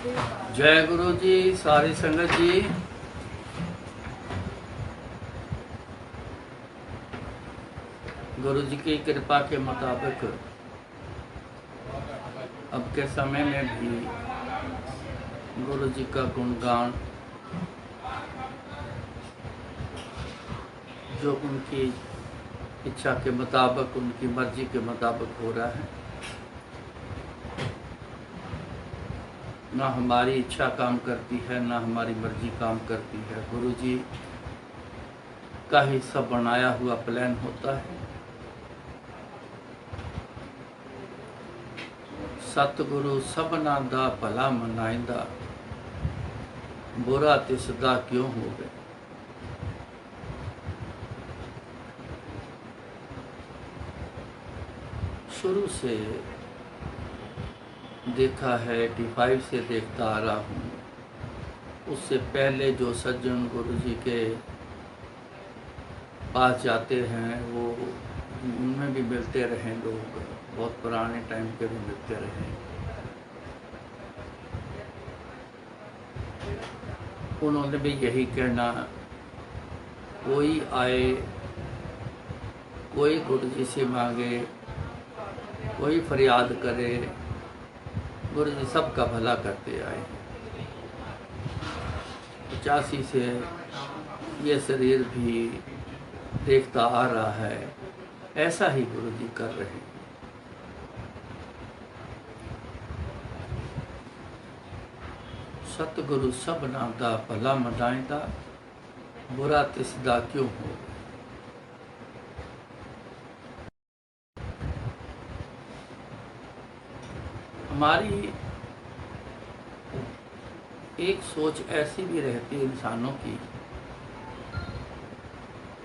जय गुरु जी, सारी संगत जी। गुरु जी की कृपा के मुताबिक अब के समय में भी गुरु जी का गुणगान जो उनकी इच्छा के मुताबिक, उनकी मर्जी के मुताबिक हो रहा है। ना हमारी इच्छा काम करती है, ना हमारी मर्जी काम करती है। गुरु जी का ही सब बनाया हुआ प्लान होता है। सतगुरु सबना दा भला मनाइंदा, बुरा तिसदा क्यों होवे। शुरू से देखा है, 85 से देखता आ रहा हूँ। उससे पहले जो सज्जन गुरु जी के पास जाते हैं वो उनमें भी मिलते रहे लोग, बहुत पुराने टाइम के भी मिलते रहे। उन्होंने भी यही कहना, कोई आए, कोई गुरु जी से मांगे, कोई फरियाद करे, गुरु जी सबका भला करते आए। 85 से ये शरीर भी देखता आ रहा है, ऐसा ही गुरु जी कर रहे हैं। सतगुरु सबना दा भला मनाइंदा, बुरा तिसदा क्यों हो। हमारी एक सोच ऐसी भी रहती है इंसानों की,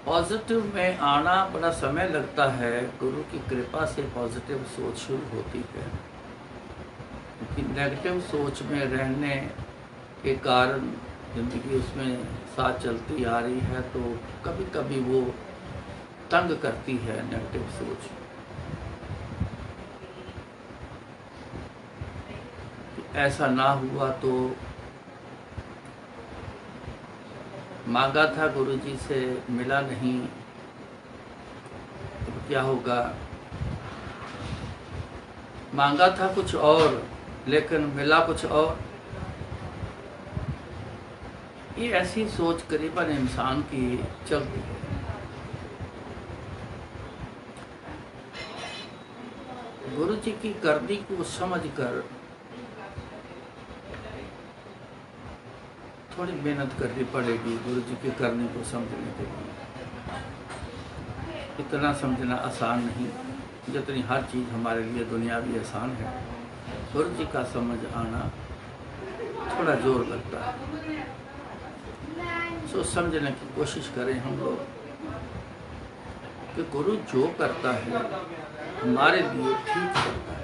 पॉजिटिव में आना बड़ा समय लगता है। गुरु की कृपा से पॉजिटिव सोच शुरू होती है, क्योंकि नेगेटिव सोच में रहने के कारण जिंदगी उसमें साथ चलती आ रही है, तो कभी कभी वो तंग करती है नेगेटिव सोच। ऐसा ना हुआ तो मांगा था गुरु जी से, मिला नहीं, तो क्या होगा। मांगा था कुछ और लेकिन मिला कुछ और। ये ऐसी सोच करीबन इंसान की चलती है। गुरु जी की करनी को समझकर थोड़ी मेहनत करनी पड़ेगी गुरु जी की करनी को समझने के लिए। इतना समझना आसान नहीं जितनी हर चीज़ हमारे लिए दुनियावी आसान है। गुरु जी का समझ आना थोड़ा जोर लगता है। सो समझने की कोशिश करें हम लोग कि गुरु जो करता है हमारे लिए ठीक करता है।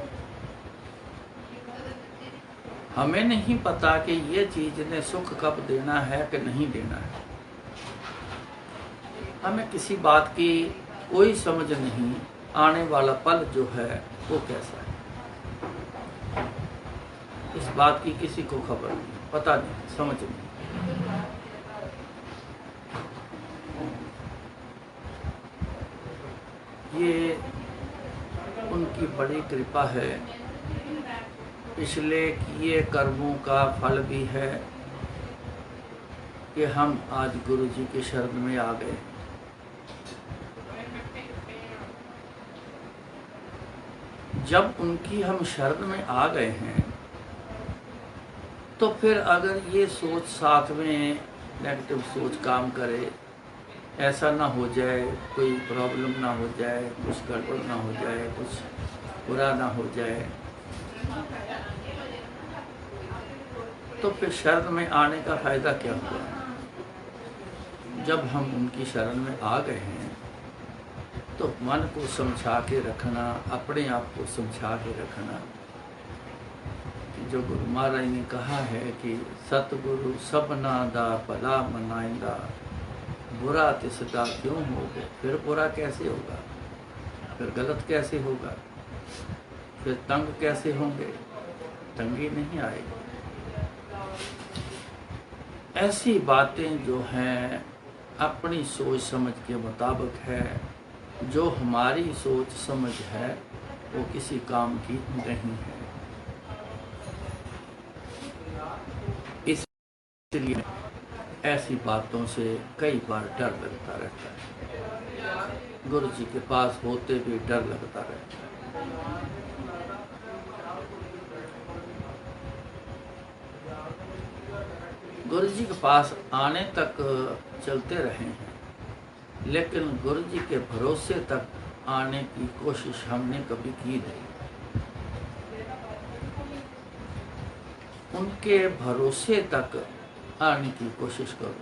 हमें नहीं पता कि ये चीज़ ने सुख कब देना है कि नहीं देना है। हमें किसी बात की कोई समझ नहीं, आने वाला पल जो है वो कैसा है, इस बात की किसी को खबर नहीं, पता नहीं, समझ नहीं। ये उनकी बड़ी कृपा है। पिछले किए कर्मों का फल भी है कि हम आज गुरु जी के शरण में आ गए। जब उनकी हम शरण में आ गए हैं तो फिर अगर ये सोच साथ में नेगेटिव सोच काम करे, ऐसा ना हो जाए, कोई प्रॉब्लम ना हो जाए, कुछ गड़बड़ ना हो जाए, कुछ बुरा ना हो जाए, तो फिर शरण में आने का फायदा क्या हुआ। जब हम उनकी शरण में आ गए हैं तो मन को समझा के रखना, अपने आप को समझा के रखना। जो गुरु महाराज ने कहा है कि सतगुरु सबना दा भला मनाइंदा, बुरा तिसदा क्यों होगा। फिर बुरा कैसे होगा, फिर गलत कैसे होगा, फिर तंग कैसे होंगे, तंगी नहीं आएगी। ऐसी बातें जो हैं अपनी सोच समझ के मुताबिक है, जो हमारी सोच समझ है वो किसी काम की नहीं है। इसलिए ऐसी बातों से कई बार डर लगता रहता है। गुरु जी के पास होते भी डर लगता रहता है। गुरु जी के पास आने तक चलते रहे हैं, लेकिन गुरु जी के भरोसे तक आने की कोशिश हमने कभी की नहीं। उनके भरोसे तक आने की कोशिश करो।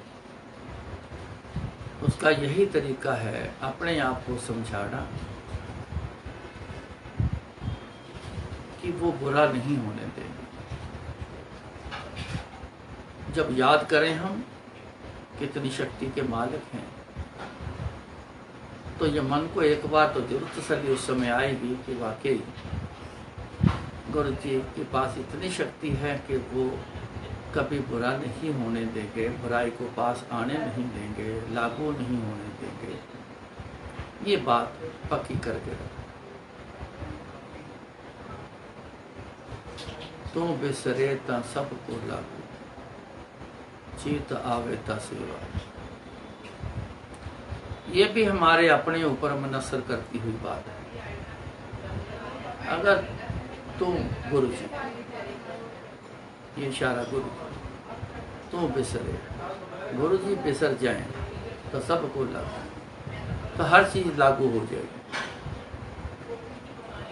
उसका यही तरीका है अपने आप को समझाना कि वो बुरा नहीं होने देंगे। जब याद करें हम कितनी शक्ति के मालिक हैं, तो ये मन को एक बार तो जरूर तसल्ली उस समय आएगी कि वाकई गुरु जी के पास इतनी शक्ति है कि वो कभी बुरा नहीं होने देंगे, बुराई को पास आने नहीं देंगे, लागू नहीं होने देंगे। ये बात पक्की करके रखो। तू बिसरे ता सबको लागू, चीत आवे ता सेवा। ये भी हमारे अपने ऊपर मुनसर करती हुई बात है। अगर तुम गुरु जी, ये इशारा गुरु, तू बिसरे, गुरु जी बिसर जाएं तो सबको लागू, तो हर चीज लागू हो जाएगी।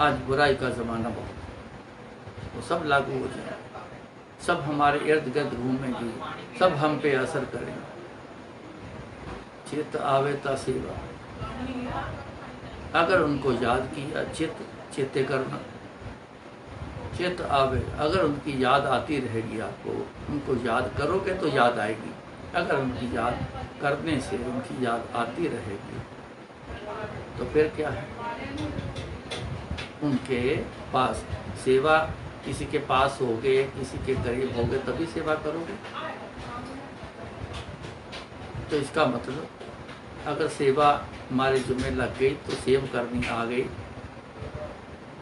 आज बुराई का जमाना बहुत, तो सब लागू हो जाए, सब हमारे इर्द गिर्द घूमेंगी, सब हम पे असर करेंगे। चित आवे ता सेवा, अगर उनको याद किया, चित्ते करना, चित आवे, अगर उनकी याद आती रहेगी आपको, उनको याद करोगे तो याद आएगी। अगर उनकी याद करने से उनकी याद आती रहेगी तो फिर क्या है, उनके पास सेवा, किसी के पास होगे, किसी के करीब होगे तभी सेवा करोगे। तो इसका मतलब अगर सेवा हमारे जुम्मे लग गई तो सेव करनी आ गई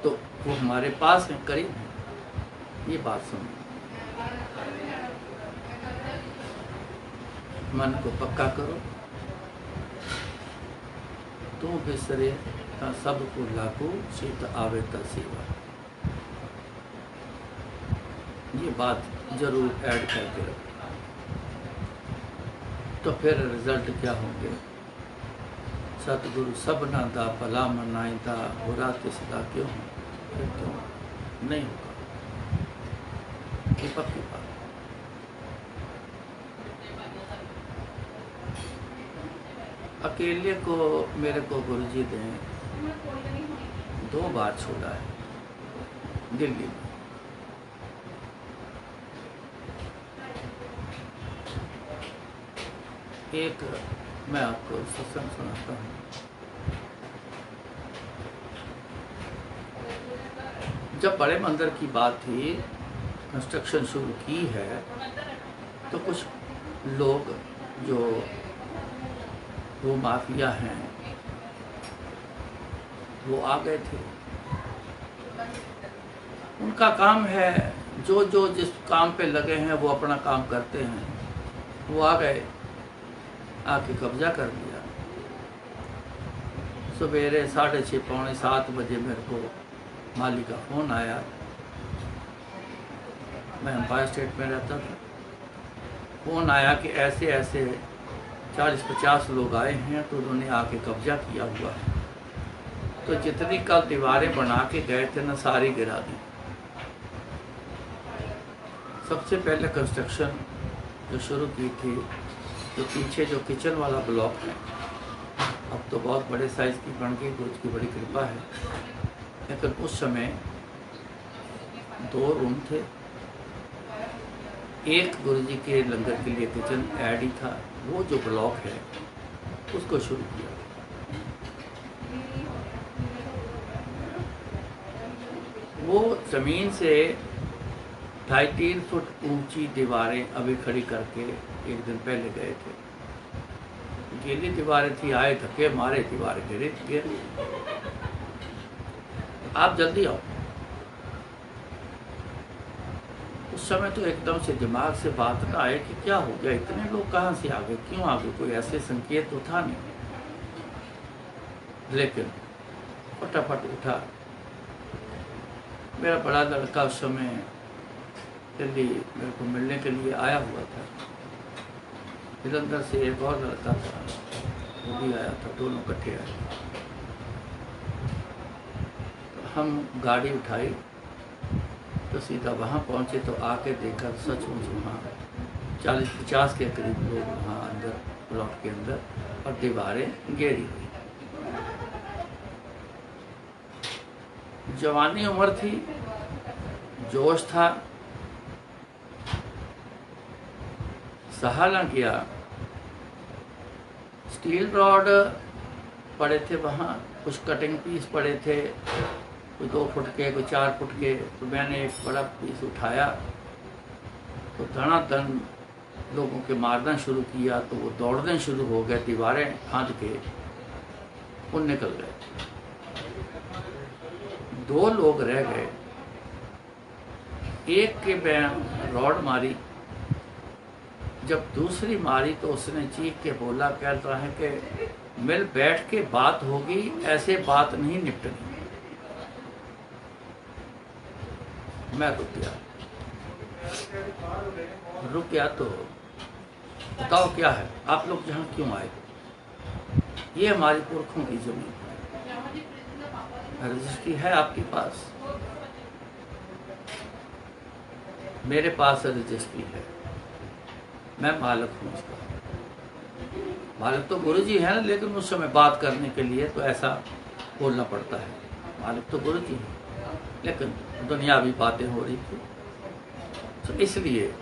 तो वो हमारे पास है, करीब है। ये बात सुनो, मन को पक्का करो। तू बिसरे ता सबको लागू, चित आवे ता सेवा। ये बात जरूर ऐड करके रखो, तो फिर रिजल्ट क्या होंगे। सतगुरु सबना दा भला मनाइंदा, बुरा तिसदा क्यों हो, फिर क्यों नहीं होगा। ये पक्की बात। अकेले को मेरे को गुरुजी ने 2 बार छोड़ा है दिल्ली में। एक मैं आपको सत्संग सुनाता हूँ। जब बड़े मंदिर की बात थी, कंस्ट्रक्शन शुरू की है, तो कुछ लोग जो वो माफिया हैं वो आ गए थे। उनका काम है, जो जो जिस काम पे लगे हैं वो अपना काम करते हैं। वो आ गए, आके कब्जा कर लिया। सवेरे 6:30 पौने 7 बजे मेरे को माली का फ़ोन आया। मैं एम्पायर स्टेट में रहता था। फ़ोन आया कि ऐसे ऐसे 40-50 लोग आए हैं, तो उन्होंने आके कब्जा किया हुआ है। तो जितनी कल दीवारें बना के गए थे ना, सारी गिरा दी। सबसे पहले कंस्ट्रक्शन जो शुरू की थी, तो पीछे जो किचन वाला ब्लॉक है, अब तो बहुत बड़े साइज़ की बन गई, गुरु की बड़ी कृपा है। लेकिन उस समय 2 रूम थे। एक गुरुजी के लंगर के लिए किचन ऐड ही था। वो जो ब्लॉक है उसको शुरू किया। वो ज़मीन से 2.5-3 फुट ऊंची दीवारें अभी खड़ी करके एक दिन पहले गए थे। गीली दीवारें थी, आए धक्के मारे, दीवार गिर। आप जल्दी आओ। उस समय तो एकदम से दिमाग से बात ना आए कि क्या हो गया, इतने लोग कहाँ से आ गए, क्यों आ गए, कोई ऐसे संकेत तो था नहीं। लेकिन फटाफट उठा। मेरा बड़ा लड़का उस समय दिल्ली मेरे को मिलने के लिए आया हुआ था। जलंधर से एक और लड़का था, वो भी आया था, दोनों इकट्ठे आए। तो हम गाड़ी उठाई तो सीधा वहाँ पहुँचे तो आके देखा सचमुच वहाँ 40-50 के करीब लोग वहाँ अंदर प्लॉट के अंदर, और दीवारें गिरी हुई। जवानी उम्र थी, जोश था, सहा न किया। स्टील रॉड पड़े थे वहाँ, कुछ कटिंग पीस पड़े थे, कोई 2 फुट के, कोई 4 फुट के। तो मैंने एक बड़ा पीस उठाया तो धनाधन लोगों के मारना शुरू किया, तो वो दौड़ने शुरू हो गए, दीवारें फांद के वो निकल गए। 2 लोग रह गए। एक के मैं रॉड मारी, जब दूसरी मारी तो उसने चीख के बोला, कह रहा है कि मिल बैठ के बात होगी, ऐसे बात नहीं निपटनी। मैं रुक गया तो बताओ क्या है, आप लोग यहाँ क्यों आए? ये हमारी पुरखों की जमीन है, रजिस्ट्री है आपके पास? मेरे पास रजिस्ट्री है, मैं मालिक हूँ उसका। मालिक तो गुरु जी है ना, लेकिन उस समय बात करने के लिए तो ऐसा बोलना पड़ता है। मालिक तो गुरु जी है, लेकिन दुनियावी बातें हो रही थी, तो इसलिए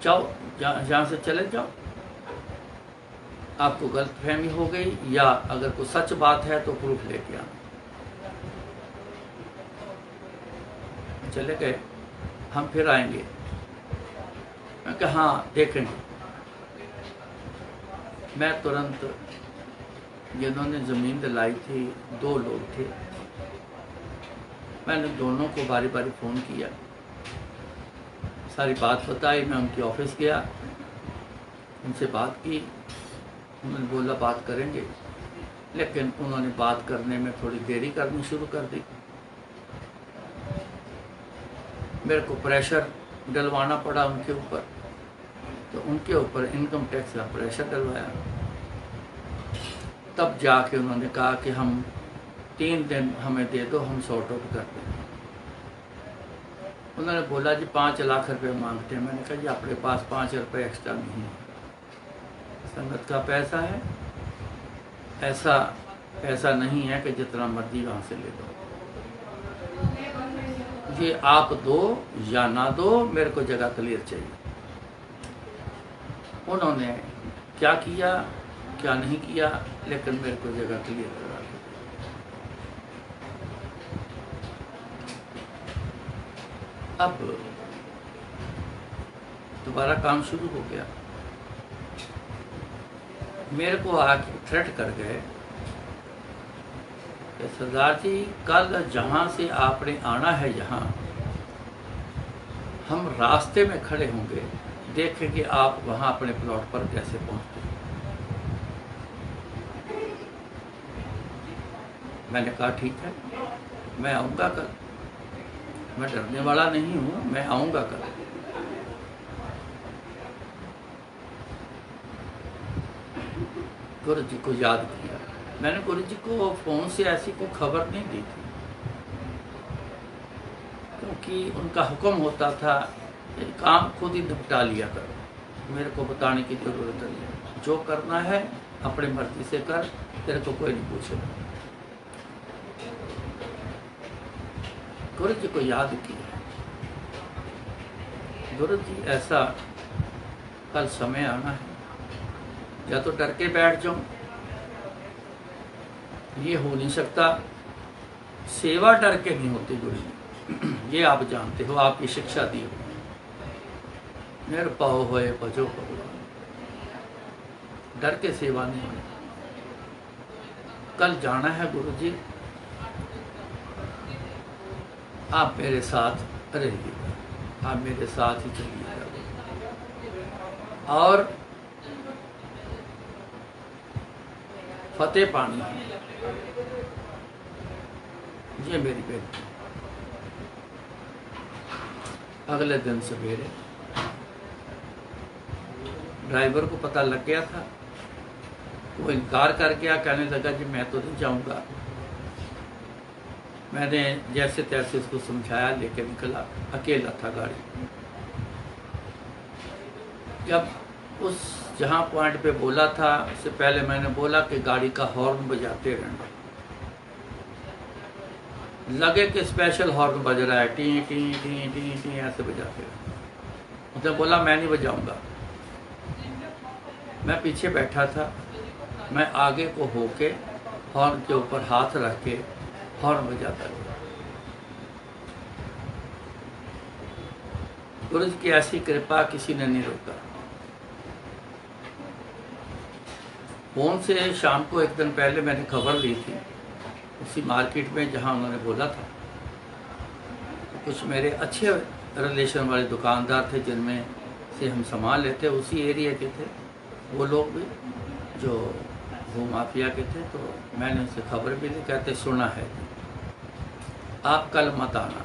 जाओ, जहाँ से चले जाओ। आपको गलतफहमी हो गई, या अगर कोई सच बात है तो प्रूफ लेके आना। चले गए। हम फिर आएंगे। मैं कहा हाँ देखेंगे। मैं तुरंत, जिन्होंने ज़मीन दिलाई थी 2 लोग थे, मैंने दोनों को बारी बारी फ़ोन किया, सारी बात बताई। मैं उनके ऑफिस गया, उनसे बात की। उन्होंने बोला बात करेंगे, लेकिन उन्होंने बात करने में थोड़ी देरी करनी शुरू कर दी। मेरे को प्रेशर डलवाना पड़ा उनके ऊपर, तो उनके ऊपर इनकम टैक्स का प्रेशर डलवाया। तब जाके उन्होंने कहा कि हम 3 दिन हमें दे दो, हम सॉर्ट आउट कर देंगे। उन्होंने बोला जी 5 लाख रुपए मांगते हैं। मैंने कहा जी आपके पास 5 रुपये एक्स्ट्रा नहीं है, संगत का पैसा है, ऐसा पैसा नहीं है कि जितना मर्जी वहाँ से ले दो। ये आप दो या ना दो, मेरे को जगह क्लियर चाहिए। उन्होंने क्या किया क्या नहीं किया, लेकिन मेरे को जगह क्लियर करा दी। अब दोबारा काम शुरू हो गया। मेरे को आके थ्रेट कर गए कि सरदार जी कल जहाँ से आपने आना है, यहाँ हम रास्ते में खड़े होंगे, देखेंगे आप वहाँ अपने प्लॉट पर कैसे पहुँचते। मैंने कहा ठीक है, मैं आऊँगा कल, मैं डरने वाला नहीं हूँ, मैं आऊँगा कल। गुरु जी को याद किया। मैंने गुरु जी को फ़ोन से ऐसी कोई खबर नहीं दी थी, क्योंकि उनका हुक्म होता था कि काम खुद ही निपटा लिया करो, मेरे को बताने की ज़रूरत नहीं, जो करना है अपनी मर्जी से कर, तेरे को कोई नहीं पूछेगा। गुरु जी को याद किया। गुरु जी ऐसा कल समय आना है, या तो डर के बैठ जाऊं, ये हो नहीं सकता। सेवा डर के नहीं होती गुरु जी, ये आप जानते हो, आपकी शिक्षा दी हो। निरपाव होए भजो भगवान, डर के सेवा नहीं होनी। कल जाना है गुरु जी, आप मेरे साथ रहिएगा, आप मेरे साथ ही चलिएगा। और फतेह पानी है, ये मेरी बेनती। अगले दिन सवेरे ड्राइवर को पता लग गया था, वो इनकार कर गया, कहने लगा जी मैं तो नहीं जाऊंगा। मैंने जैसे तैसे उसको समझाया, लेके निकला, अकेला था गाड़ी। जब उस जहाँ पॉइंट पे बोला था, उससे पहले मैंने बोला कि गाड़ी का हॉर्न बजाते रहना। लगे कि स्पेशल हॉर्न बज रहा है, T T T T T ऐसे बजाते रहना। उसने बोला मैं नहीं बजाऊंगा। मैं पीछे बैठा था, मैं आगे को होके हॉर्न के ऊपर हाथ रख के हॉर्न बजाता गया। गुरु जी की ऐसी कृपा, किसी ने नहीं रोका। फोन से शाम को एक दिन पहले मैंने खबर ली थी, उसी मार्केट में जहां उन्होंने बोला था। तो कुछ मेरे अच्छे रिलेशन वाले दुकानदार थे जिनमें से हम सामान लेते, उसी एरिया के थे वो लोग भी, जो भू माफिया के थे। तो मैंने उनसे खबर भी ली, कहते सुना है आप कल मत आना।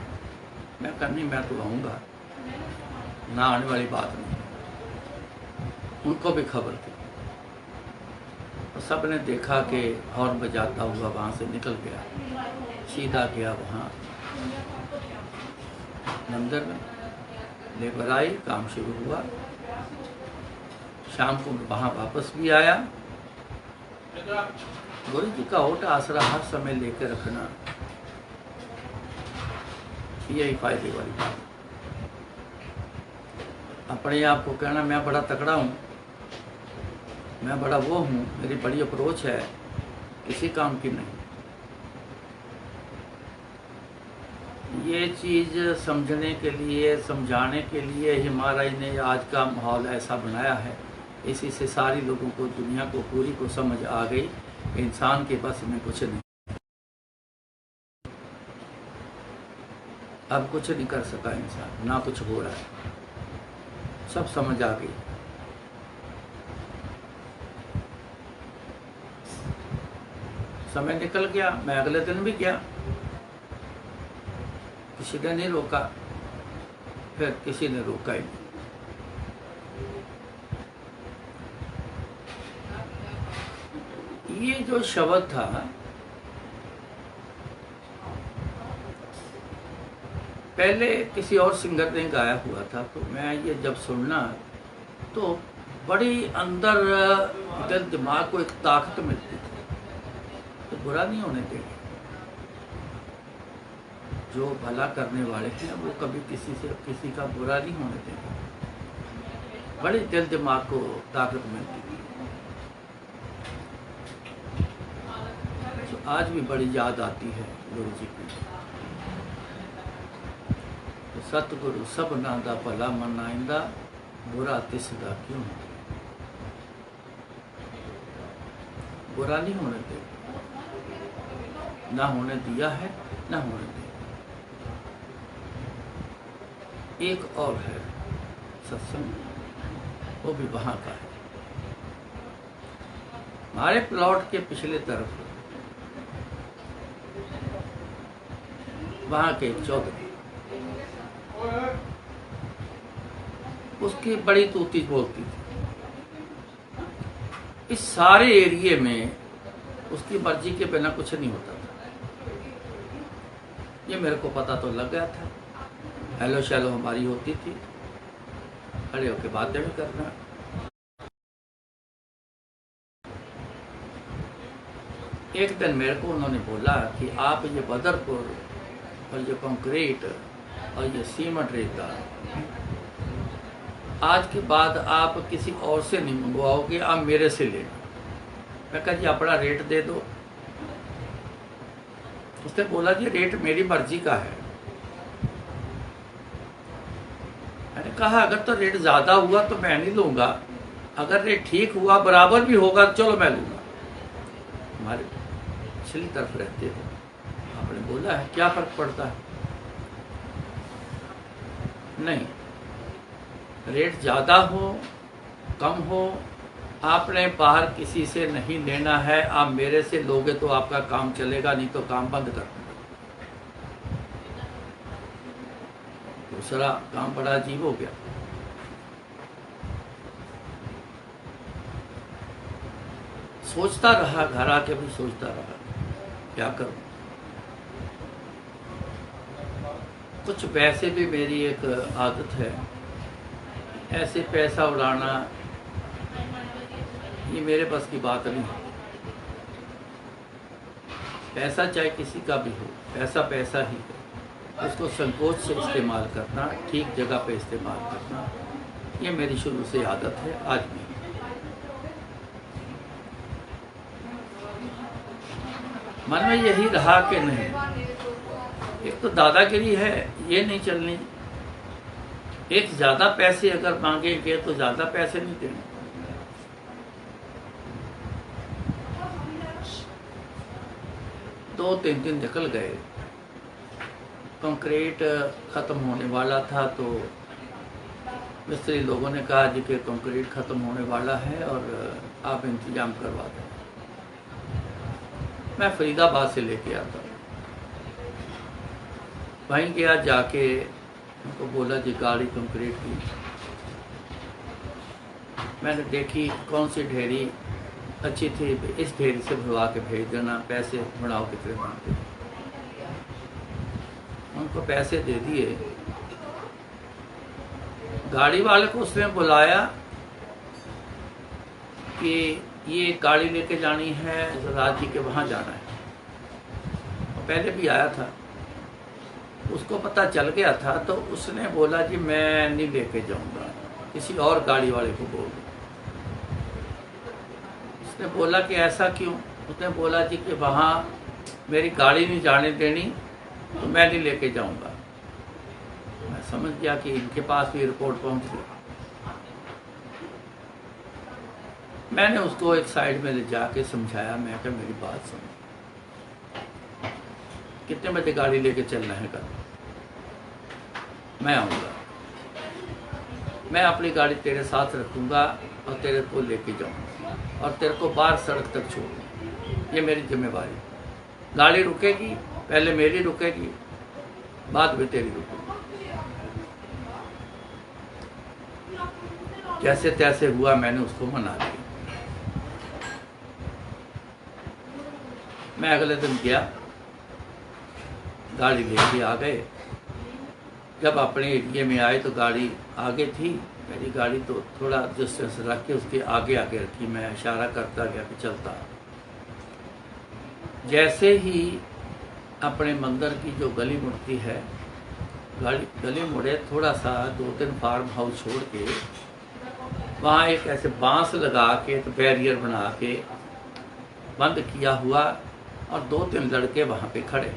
मैं कहा नहीं, मैं तो आऊँगा, ना आने वाली बात नहीं। उनको भी खबर थी। तो सब ने देखा कि हॉर्न बजाता हुआ वहाँ से निकल गया, सीधा गया वहाँ मंदिर में। लेबर आई, काम शुरू हुआ। शाम को वहाँ वापस भी आया। गुरु जी का ओट आसरा हर समय लेकर रखना, यही फायदे वाली बात। अपने आप को कहना मैं बड़ा तगड़ा हूँ, मैं बड़ा वो हूँ, मेरी बड़ी अप्रोच है, किसी काम की नहीं। ये चीज़ समझने के लिए, समझाने के लिए ही महाराज ने आज का माहौल ऐसा बनाया है। इसी से सारी लोगों को, दुनिया को पूरी को समझ आ गई, इंसान के बस में कुछ नहीं। अब कुछ नहीं कर सका इंसान, ना कुछ हो रहा है, सब समझ आ गई। समय निकल गया, मैं अगले दिन भी गया, किसी ने नहीं रोका, फिर किसी ने रोका ही नहीं। ये जो शब्द था, पहले किसी और सिंगर ने गाया हुआ था, तो मैं ये जब सुनना तो बड़ी अंदर दिल दिमाग को एक ताकत मिलती थी। तो बुरा नहीं होने देंगे, जो भला करने वाले हैं वो कभी किसी का बुरा नहीं होने देंगे। बड़ी दिल दिमाग को ताकत मिलती थी। तो आज भी बड़ी याद आती है गुरु जी की। तो सतगुरु सब नादा भला मनाइंदा, बुरा तिसदा क्यों। बुरा नहीं होने देंगे, ना होने दिया है, ना होने देंगे। एक और है सत्संग, वो भी वहाँ का है, हमारे प्लॉट के पिछले तरफ। वहाँ के एक चौधरी, उसकी बड़ी तूती बोलती थी। इस सारे एरिए में उसकी मर्जी के बिना कुछ नहीं होता था। ये मेरे को पता तो लग गया था। हेलो शैलो हमारी होती थी, खड़े होके बातें भी करना। एक दिन मेरे को उन्होंने बोला कि आप ये बदरपुर और ये कंक्रीट और ये सीमेंट रेता आज के बाद आप किसी और से नहीं मंगवाओगे, आप मेरे से लेना। मैं कहा जी अपना रेट दे दो। उसने बोला जी रेट मेरी मर्जी का है, कहा अगर तो रेट ज़्यादा हुआ तो मैं नहीं लूँगा, अगर रेट ठीक हुआ बराबर भी होगा चलो मैं लूँगा। हमारे पिछली तरफ रहते हो, आपने बोला है क्या फ़र्क पड़ता है? नहीं, रेट ज़्यादा हो कम हो, आपने बाहर किसी से नहीं लेना है। आप मेरे से लोगे तो आपका काम चलेगा, नहीं तो काम बंद कर देना। दूसरा काम बड़ा अजीब हो गया। सोचता रहा, घर आके भी सोचता रहा क्या करूं। कुछ वैसे भी मेरी एक आदत है, ऐसे पैसा उड़ाना ये मेरे बस की बात नहीं है। पैसा चाहे किसी का भी हो, पैसा पैसा ही है, उसको संकोच से इस्तेमाल करना, ठीक जगह पे इस्तेमाल करना, ये मेरी शुरू से आदत है, आज भी। मन में यही रहा कि नहीं, एक तो दादागिरी है, ये नहीं चलनी। एक ज़्यादा पैसे अगर मांगेंगे तो ज़्यादा पैसे नहीं देंगे। 2-3 दिन निकल गए, कंक्रीट ख़त्म होने वाला था तो मिस्त्री लोगों ने कहा जी कि कंक्रीट ख़त्म होने वाला है और आप इंतज़ाम करवा दें। मैं फरीदाबाद से लेके आता, वहीं गया, जाके उनको बोला जी गाड़ी कंक्रीट की। मैंने देखी कौन सी ढेरी अच्छी थी, इस ढेरी से भरवा के भेज देना, पैसे बढ़ाओ कितने मांगते। उनको पैसे दे दिए। गाड़ी वाले को उसने बुलाया कि ये गाड़ी लेके जानी है, राज जी के वहाँ जाना है। पहले भी आया था, उसको पता चल गया था, तो उसने बोला जी मैं नहीं लेके जाऊँगा, किसी और गाड़ी वाले को बोल दो। उसने बोला कि ऐसा क्यों? उसने बोला जी कि वहाँ मेरी गाड़ी नहीं जाने देनी, तो मैं नहीं लेके जाऊँगा। मैं समझ गया कि इनके पास भी रिपोर्ट पहुँच गई। मैंने उसको एक साइड में ले जाके समझाया, मैं कहा मेरी बात सुन, कितने बजे गाड़ी लेके चलना है कल? मैं आऊँगा, मैं अपनी गाड़ी तेरे साथ रखूँगा और तेरे को लेके जाऊँगा और तेरे को बाहर सड़क तक छोड़ूँगा, ये मेरी जिम्मेवारी। गाड़ी रुकेगी, पहले मेरी रुकेगी, बाद में तेरी रुकेगी। जैसे तैसे हुआ, मैंने उसको मना लिया। मैं अगले दिन गया, गाड़ी लेके आ गए। जब अपने एरिए में आए तो गाड़ी आगे थी, मेरी गाड़ी तो थोड़ा डिस्टेंस रख के उसके आगे आगे रखी। मैं इशारा करता गया कि चलता। जैसे ही अपने मंदिर की जो गली मुड़ती है, गली मुड़े, थोड़ा सा 2-3 फार्म हाउस छोड़ के वहाँ एक ऐसे बांस लगा के तो बैरियर बना के बंद किया हुआ और 2-3 लड़के वहाँ पे खड़े।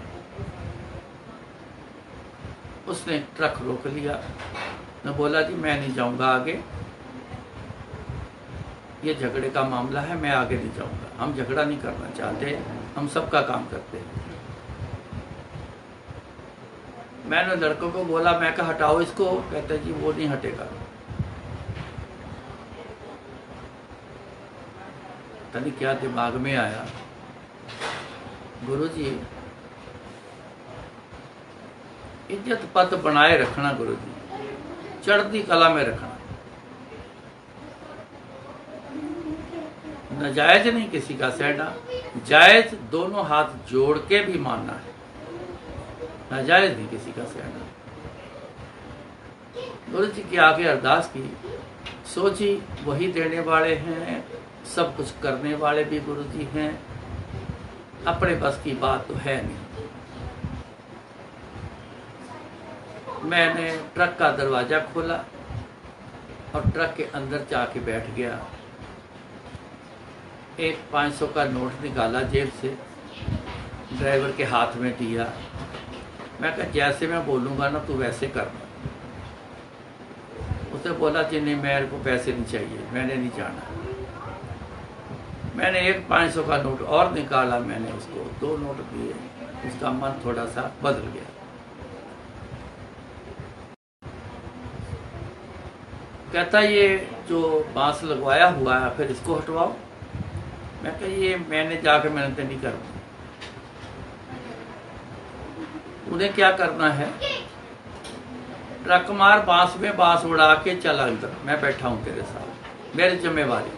उसने ट्रक रोक लिया, मैं बोला जी मैं नहीं जाऊँगा आगे, ये झगड़े का मामला है, मैं आगे नहीं जाऊँगा। हम झगड़ा नहीं करना चाहते, हम सबका काम करते हैं। मैंने लड़कों को बोला, मैं कहा हटाओ इसको, कहते जी वो नहीं हटेगा। तभी क्या दिमाग में आया, गुरुजी इज्जत पद बनाए रखना, गुरुजी चढ़ती कला में रखना, नाजायज नहीं किसी का सहना, जायज दोनों हाथ जोड़ के भी मानना है, नाजायज नहीं किसी का सहना। गुरुजी की आगे अरदास की, सोची वही देने वाले हैं, सब कुछ करने वाले भी गुरुजी हैं, अपने बस की बात तो है नहीं। मैंने ट्रक का दरवाज़ा खोला और ट्रक के अंदर जाके बैठ गया। एक 500 का नोट निकाला जेब से, ड्राइवर के हाथ में दिया। मैं कहा जैसे मैं बोलूँगा ना तू वैसे करना। उसने बोला कि नहीं मेरे को पैसे नहीं चाहिए, मैंने नहीं जाना। मैंने एक 500 का नोट और निकाला, मैंने उसको 2 नोट दिए। उसका मन थोड़ा सा बदल गया। कहता ये जो बांस लगवाया हुआ है फिर इसको हटवाओ। मैं कहा ये मैंने जाकर मेहनत नहीं करनी, उन्हें क्या करना है, ट्रक मार बांस में बांस उड़ा के चला इधर, मैं बैठा हूं तेरे साथ, मेरी जिम्मेवारी,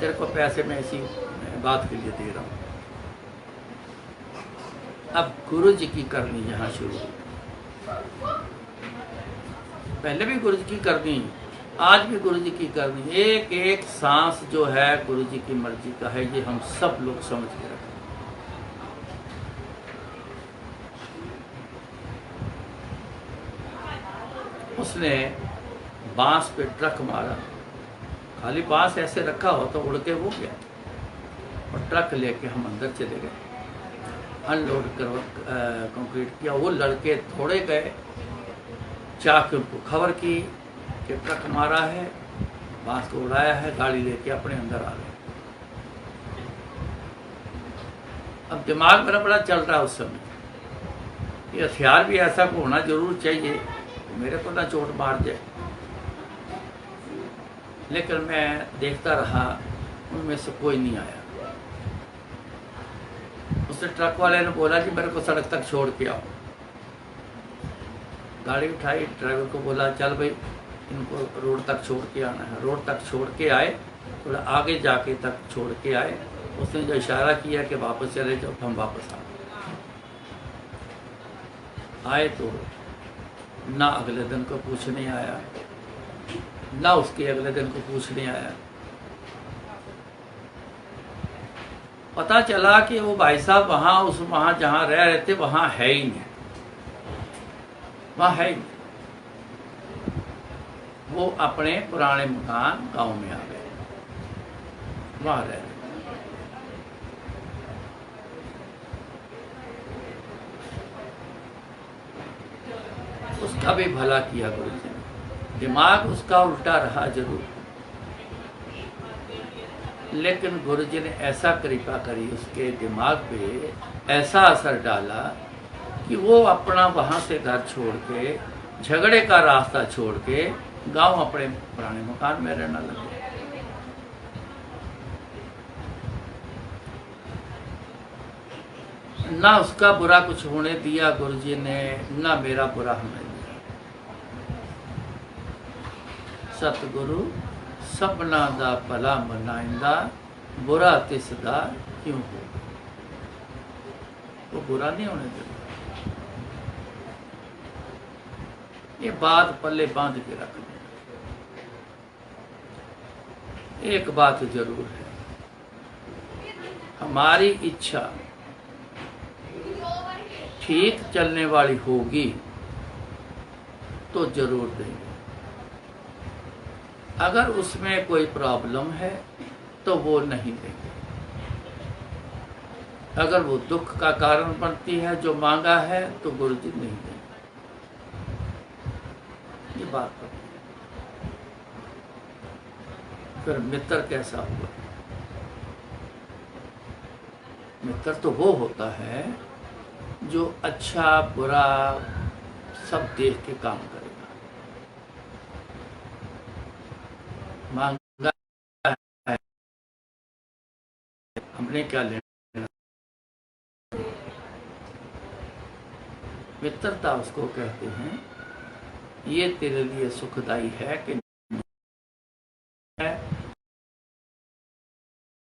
तेरे को पैसे मैं इसी बात के लिए दे रहा हूं। अब गुरु जी की करनी यहाँ शुरू हुई। पहले भी गुरु जी की करनी, आज भी गुरु जी की करनी। एक एक सांस जो है गुरु जी की मर्जी का है, ये हम सब लोग समझ के रखें। उसने बांस पे ट्रक मारा, खाली बांस ऐसे रखा हो तो उड़ के वो गया, और ट्रक लेके हम अंदर चले गए, अनलोड कर कंक्रीट किया। वो लड़के थोड़े गए, जाके उनको खबर की कि ट्रक मारा है, बांस को उड़ाया है, गाड़ी लेके अपने अंदर आ गए। अब दिमाग मेरा बड़ा चल रहा है उस समय, ये हथियार भी ऐसा को होना जरूर चाहिए, मेरे को ना चोट मार जाए। लेकिन मैं देखता रहा, उनमें से कोई नहीं आया। उसने ट्रक वाले ने बोला कि मेरे को सड़क तक छोड़ के आओ। गाड़ी उठाई, ड्राइवर को बोला चल भाई इनको रोड तक छोड़ के आना है। रोड तक छोड़ के आए, थोड़ा आगे जाके तक छोड़ के आए। उसने जो इशारा किया कि वापस चले जाओ, हम वापस आए तो ना अगले दिन को पूछने आया, ना उसके अगले दिन को पूछने आया। पता चला कि वो भाई साहब वहां जहां रह रहे थे वहां है ही नहीं, वहां है ही नहीं। वो अपने पुराने मकान गांव में आ गए, वहां रह रहे। उसका भी भला किया गुरु जी ने। दिमाग उसका उल्टा रहा जरूर, लेकिन गुरु जी ने ऐसा कृपा करी, उसके दिमाग पे ऐसा असर डाला कि वो अपना वहां से घर छोड़ के, झगड़े का रास्ता छोड़ के गांव अपने पुराने मकान में रहना लगे। ना उसका बुरा कुछ होने दिया गुरु जी ने, ना मेरा बुरा होने दिया। सतगुरु सबना दा भला मनाइंदा, बुरा तिसदा क्यों हो। वो बुरा नहीं होने देता। ये बात पल्ले बांध के रख देना। एक बात जरूर है, हमारी इच्छा ठीक चलने वाली होगी तो जरूर देंगे। अगर उसमें कोई प्रॉब्लम है तो वो नहीं देंगे। अगर वो दुख का कारण बनती है जो मांगा है तो गुरु जी नहीं देंगे। ये बात पता। फिर मित्र कैसा हुआ? मित्र तो वो होता है जो अच्छा बुरा सब देख के काम करेगा। मांगा है, हमने क्या लेना। मित्रता उसको कहते हैं, ये तेरे लिए सुखदाई है कि